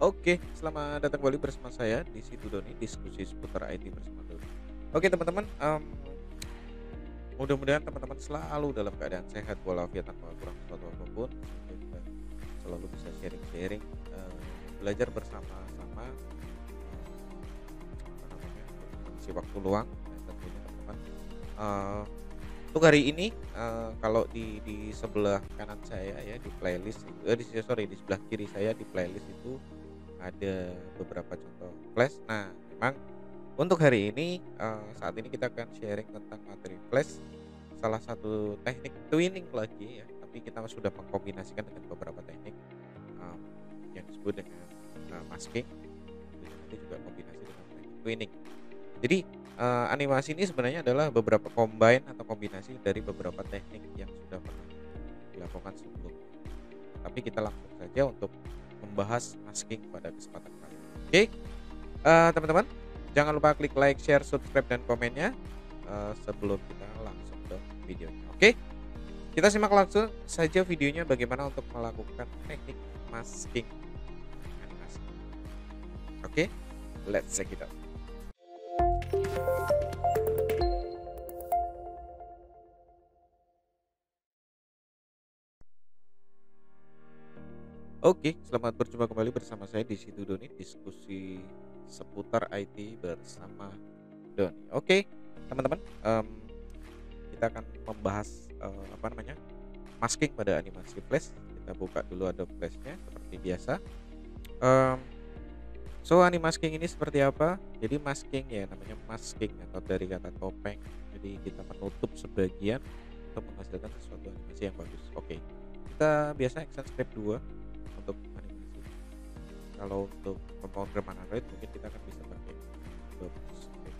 Oke, selamat datang kembali bersama saya di situ Doni, diskusi seputar IT bersama Doni. Oke teman-teman, mudah-mudahan teman-teman selalu dalam keadaan sehat walafiat tanpa kurang suatu apapun, sehingga kita selalu bisa sharing-sharing, belajar bersama-sama, apa namanya, untuk mengisi waktu luang dan tentunya teman-teman, eee, untuk hari ini, kalau di sebelah kanan saya ya di playlist, di sebelah kiri saya di playlist itu ada beberapa contoh flash. Nah, memang untuk hari ini, saat ini kita akan sharing tentang materi flash, salah satu teknik twinning lagi ya, tapi kita sudah mengkombinasikan dengan beberapa teknik, mmm, yang disebut dengan, masking, dan nanti juga kombinasi dengan teknik twinning. Jadi, animasi ini sebenarnya adalah beberapa combine atau kombinasi dari beberapa teknik yang sudah pernah dilakukan sebelumnya. Tapi kita langsung saja untuk membahas masking pada kesempatan kali ini. Oke, teman-teman, jangan lupa klik like, share, subscribe, dan komennya, sebelum kita langsung ke videonya. Oke, kita simak langsung saja videonya bagaimana untuk melakukan teknik masking animasi. Oke, let's check it out. Oke, selamat berjumpa kembali bersama saya di situ Doni, diskusi seputar IT bersama Doni. Oke, teman-teman, kita akan membahas, apa namanya, masking pada animasi flash. Kita buka dulu Adobe Flash-nya seperti biasa. Mmm, animasking ini seperti apa? Jadi masking ya namanya masking atau dari kata topeng. Jadi kita menutup sebagian untuk menghasilkan sesuatu animasi yang bagus. Oke, kita biasa action script 2 untuk animasi. Kalau untuk pemrograman Android mungkin kita akan bisa pakai Adobe Script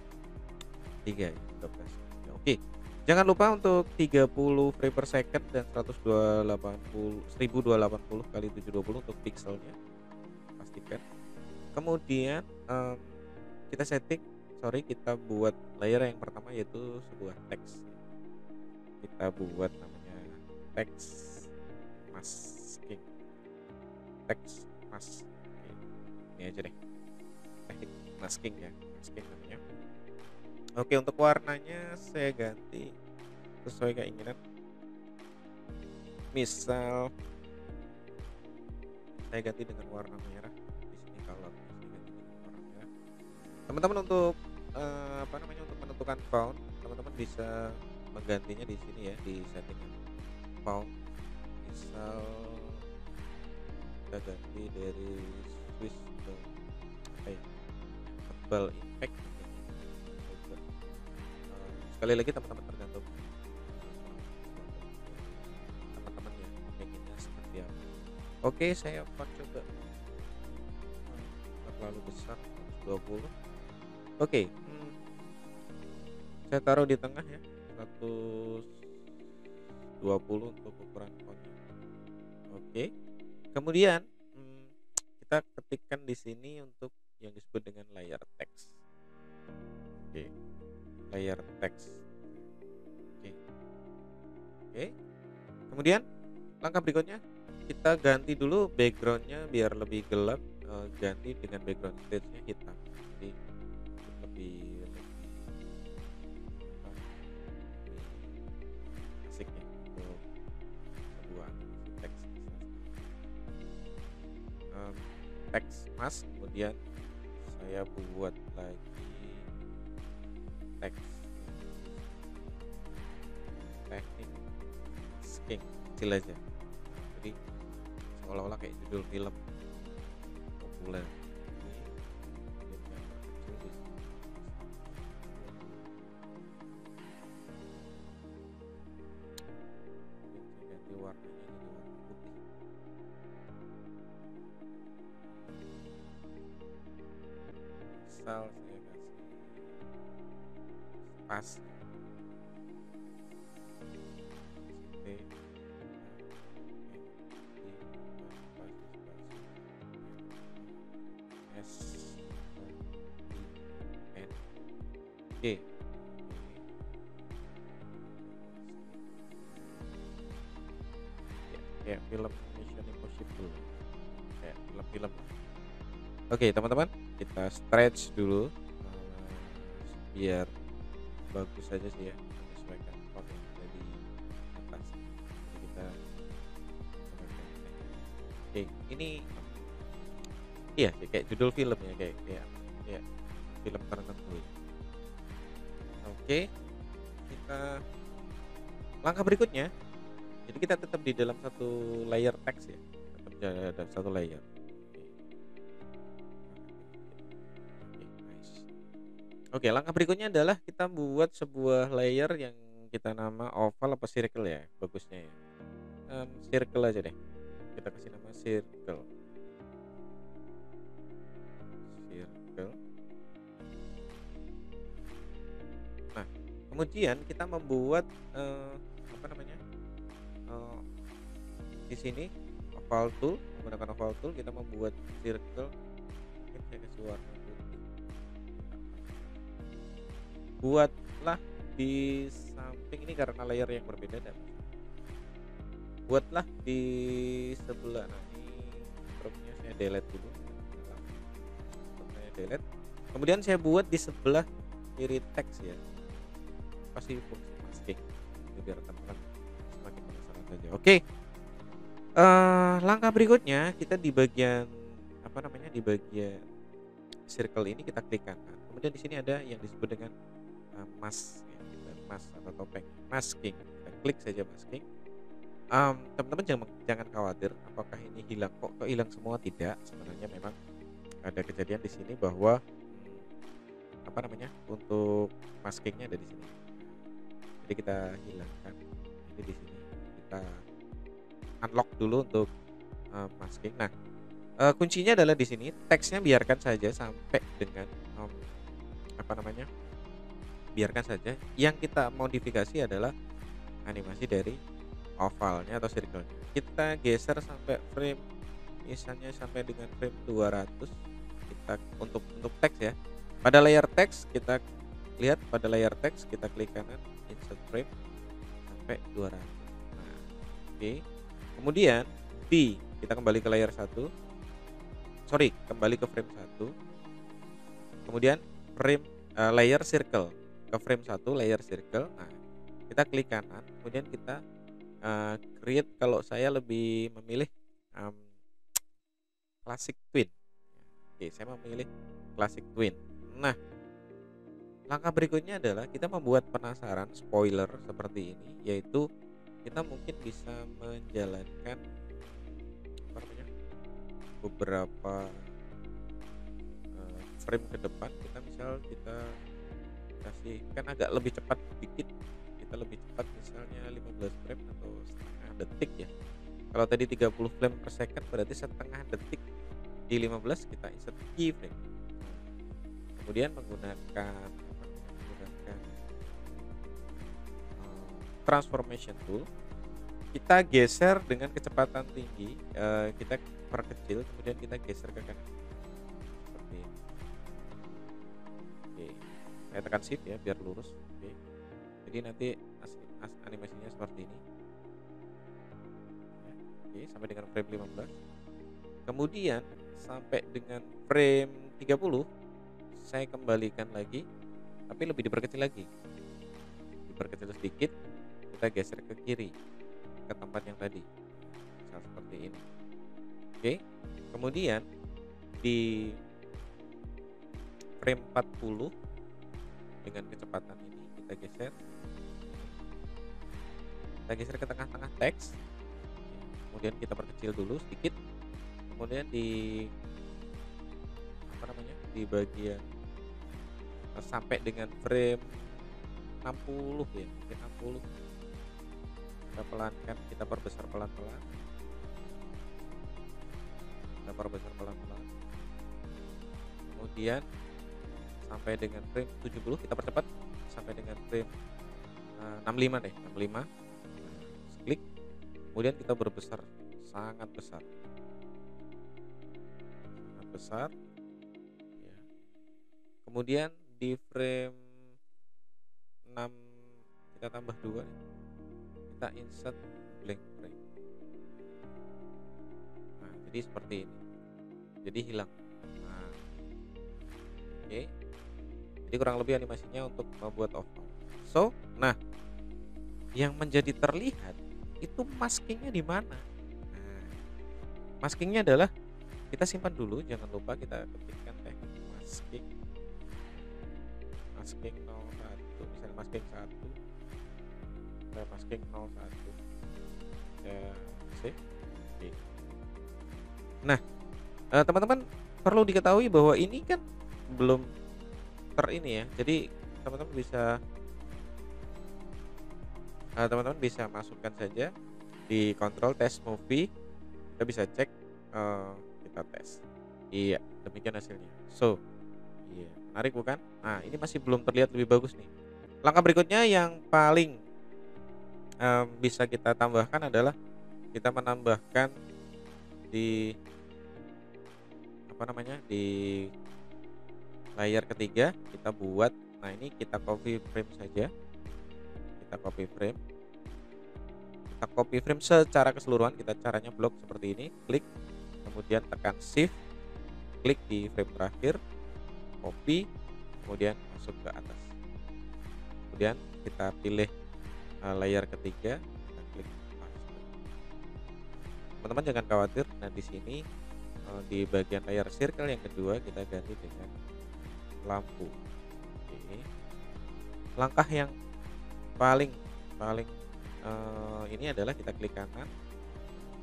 3 ya, Adobe Flash 3. Oke, jangan lupa untuk 30 frame per second dan 1280 kali 720 untuk pixelnya, pastikan. Kemudian, kita buat layer yang pertama yaitu sebuah teks. Kita buat namanya teks masking, teks mas oke, ini aja deh, teknik masking ya, masking namanya. Oke, untuk warnanya saya ganti sesuai keinginan. Misal saya ganti dengan warna merah, di sini color, di sini ganti dengan warna merah. Teman-teman untuk, apa namanya, untuk menentukan font, teman-teman bisa menggantinya di sini ya, di settingan font. Misal kita ganti dari Swiss ke apa ya, Tebal Impact mungkin ya, coba, sekali lagi teman-teman tergantung, teman-teman ya, pengennya seperti apa. Oke, saya font coba, nggak terlalu besar, 120. Oke, saya taruh di tengah ya, 120 untuk ukuran fontnya. Oke, kemudian, kita ketikkan di sini untuk yang disebut dengan layer teks. Oke, layer teks. Oke. Oke, kemudian langkah berikutnya kita ganti dulu backgroundnya biar lebih gelap, ganti dengan background stage-nya hitam. Jadi lebih lebih apa, lebih asik ya untuk sebuah animasi teks misalnya. Mmm, Teks mas, kemudian saya buat lagi teks teknik masking kecil aja. Jadi seolah-olah kayak judul film populer. Ini biar gambar kecil di sini. Kemudian saya ganti warnanya jadi warna putih. Misal saya kasih spasi, ST, spasi spasi S I N G. Ya, kayak film Mission Impossible, kayak film-film lah. Oke teman-teman, kita stretch dulu, biar bagus saja sih ya, menyesuaikan font yang ada di atas. Jadi kita sesuaikan. Oke, ini iya sih kayak judul film ya, kayak kayak kayak film tertentu ya. Oke, kita langkah berikutnya, jadi kita tetap di dalam satu layer teks ya, tetap dalam satu layer. Oke, nice. Oke, langkah berikutnya adalah kita buat sebuah layer yang kita nama oval apa circle ya, bagusnya ya. Circle aja deh. Kita kasih nama circle. Circle. Nah, kemudian kita membuat apa namanya? eh, di sini oval tool, menggunakan oval tool kita membuat circle. Mungkin saya kasih warna putih. Buatlah di samping ini karena layer yang berbeda dan buatlah di sebelah. Nah, ini dropnya saya delete dulu. Saya delete. Kemudian saya buat di sebelah kiri teks ya. Pasti fungsi masking. Jadi biar teman-teman semakin penasaran saja. Oke. Langkah berikutnya kita di bagian apa namanya? Di bagian circle ini kita klik kanan. Kemudian di sini ada yang disebut dengan mask ya, mask atau topeng. Masking. Kita klik saja masking. Teman-teman jangan khawatir apakah ini hilang, kok hilang semua, tidak. Sebenarnya memang ada kejadian di sini bahwa apa namanya, untuk maskingnya ada di sini. Jadi kita hilangkan. Jadi di sini kita unlock dulu untuk masking. Nah, kuncinya adalah di sini teksnya biarkan saja sampai dengan apa namanya, biarkan saja. Yang kita modifikasi adalah animasi dari ovalnya atau circle-nya. Kita geser sampai frame, misalnya sampai dengan frame 200. Kita untuk teks ya. Pada layer teks kita lihat, pada layer teks kita klik kanan insert frame sampai 200. Nah, oke. Kemudian kita kembali ke layer 1. Sorry, kembali ke frame 1. Kemudian frame layer circle. Ke frame 1 layer circle. Nah, kita klik kanan, kemudian kita create, kalau saya lebih memilih classic twin. Oke, saya memilih classic twin. Nah, langkah berikutnya adalah kita membuat penasaran spoiler seperti ini, yaitu kita mungkin bisa menjalankan apa namanya, beberapa frame ke depan. Kita misal kita kasih kan agak lebih cepat dikit, kita lebih cepat misalnya 15 frame atau setengah detik ya. Kalau tadi 30 frame per second berarti setengah detik, di 15 kita insert keyframe. Kemudian menggunakan transformation tool, kita geser dengan kecepatan tinggi, kita perkecil, kemudian kita geser ke kanan seperti ini. Oke, saya tekan shift ya biar lurus. Oke, jadi nanti animasinya seperti ini ya. Oke, sampai dengan frame 15. Kemudian sampai dengan frame 30 saya kembalikan lagi, tapi lebih diperkecil lagi, diperkecil sedikit, kita geser ke kiri ke tempat yang tadi, misal seperti ini. Oke, kemudian di frame 40 dengan kecepatan ini kita geser ke tengah-tengah teks, kemudian kita perkecil dulu sedikit, kemudian di apa namanya, di bagian sampai dengan frame 60 ya, mungkin 60 kita pelankan, kita perbesar pelan-pelan, kemudian sampai dengan frame 70 kita percepat sampai dengan frame 65 deh, 65. Klik, kemudian kita berbesar, sangat besar ya. Kemudian di frame 6 kita tambah 2, kita insert blank frame. Nah, jadi seperti ini, jadi hilang. Nah, Oke. Jadi kurang lebih animasinya untuk membuat oval. So, nah yang menjadi terlihat itu maskingnya di mana? Nah, maskingnya adalah kita simpan dulu, jangan lupa kita ketikkan teknik masking, masking 01, misalnya masking 1, masking 01, ya, save. Oke. Nah, teman-teman perlu diketahui bahwa ini kan belum ini ya, jadi teman-teman bisa teman-teman bisa masukkan saja di kontrol test movie, kita bisa cek, kita tes. Iya, demikian hasilnya. So, iya, menarik bukan? Nah, ini masih belum terlihat lebih bagus nih. Langkah berikutnya yang paling, bisa kita tambahkan adalah kita menambahkan di apa namanya, di layar ketiga kita buat, nah ini kita copy frame saja, kita copy frame, kita copy frame secara keseluruhan, kita caranya blok seperti ini, klik, kemudian tekan shift, klik di frame terakhir, copy, kemudian masuk ke atas. Kemudian kita pilih, layar ketiga, kita klik paste. Teman-teman jangan khawatir, nah di sini, di bagian layar circle yang kedua kita ganti dengan lampu. Oke. Langkah yang paling paling, ini adalah kita klik kanan,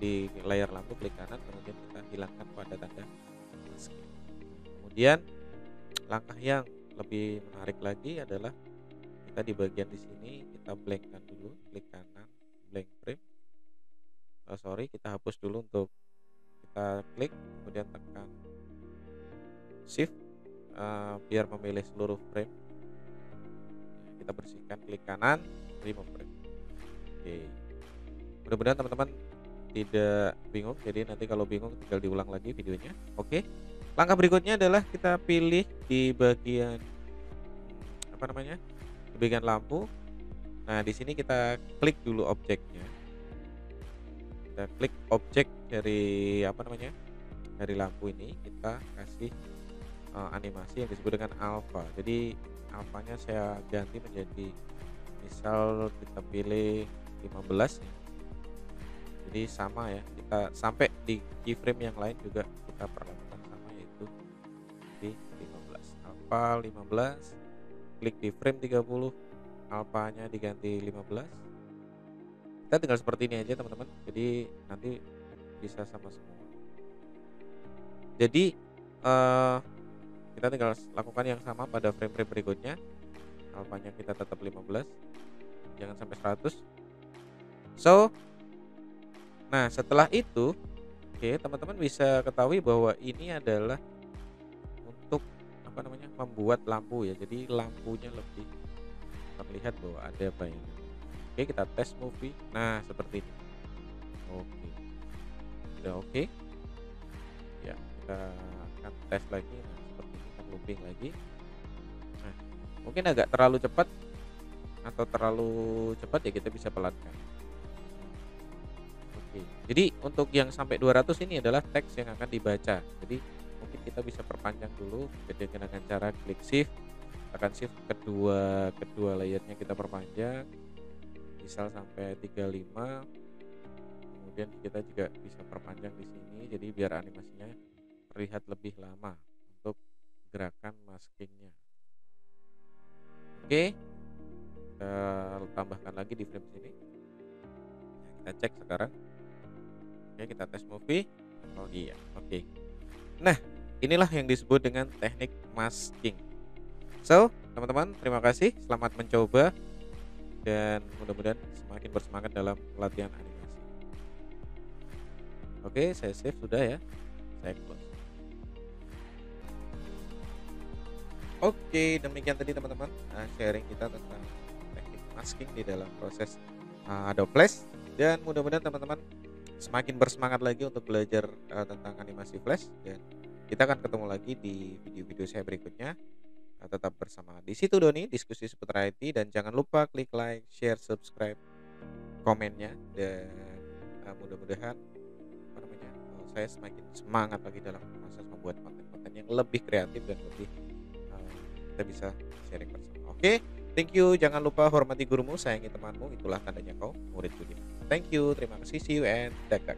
di layar lampu klik kanan, kemudian kita hilangkan pada tanda masking. Kemudian langkah yang lebih menarik lagi adalah kita di bagian di sini kita blankkan dulu, klik kanan, blank frame. Sorry, kita hapus dulu untuk kita klik, kemudian tekan shift, biar memilih seluruh frame. Kita bersihkan, klik kanan, remove frame. Oke. Mudah-mudahan teman-teman tidak bingung, jadi nanti kalau bingung tinggal diulang lagi videonya. Oke. Langkah berikutnya adalah kita pilih di bagian, apa namanya, di bagian lampu. Nah, di sini kita klik dulu objeknya. Kita klik objek dari, apa namanya, dari lampu ini, kita kasih, animasi yang disebut dengan alpha. Jadi alphanya saya ganti menjadi, misal kita pilih 15 ya. Jadi sama ya, kita sampai di keyframe yang lain juga kita perlakukan sama, yaitu di 15. Alpha 15, klik di frame 30, alphanya diganti 15. Kita tinggal seperti ini aja teman-teman. Jadi nanti bisa sama semua. Jadi, kita tinggal lakukan yang sama pada frame-frame berikutnya. Alphanya kita tetap 15, jangan sampai 100. So, nah setelah itu, oke, teman-teman bisa ketahui bahwa ini adalah untuk, apa namanya, membuat lampu ya. Jadi lampunya lebih terlihat bahwa ada bayangan. Oke, kita tes movie. Nah, seperti ini. Oke. Udah oke. Ya, kita akan tes lagi. Nah, seperti ini, kita looping lagi. Nah, mungkin agak terlalu cepat atau terlalu cepat ya kita bisa pelankan. Oke. Jadi untuk yang sampai 200 ini adalah teks yang akan dibaca. Jadi mungkin kita bisa perpanjang dulu dengan cara klik shift, tekan shift, kedua layarnya kita perpanjang. Misal sampai 35. Kemudian kita juga bisa perpanjang di sini jadi biar animasinya terlihat lebih lama untuk gerakan maskingnya. Oke, kita tambahkan lagi di frame sini. Kita cek sekarang. Oke, kita tes movie. Oh iya, oke. Nah, inilah yang disebut dengan teknik masking. So, teman-teman, terima kasih. Selamat mencoba dan mudah-mudahan semakin bersemangat dalam latihan animasi. Oke, saya save sudah ya. Saya close. Oke, demikian tadi teman-teman, sharing kita tentang teknik masking di dalam proses, Adobe Flash, dan mudah-mudahan teman-teman semakin bersemangat lagi untuk belajar, tentang animasi Flash, dan kita akan ketemu lagi di video-video saya berikutnya. Tetap bersama di situ Doni, diskusi seputar IT, dan jangan lupa klik like, share, subscribe, komennya, dan mudah-mudahan apa namanya, saya semakin semangat lagi dalam proses membuat konten-konten yang lebih kreatif dan lebih kita bisa sharing bersama. Oke, thank you, jangan lupa hormati gurumu, sayangi temanmu, itulah tandanya kau murid budiman. Thank you, terima kasih, see you and dadah.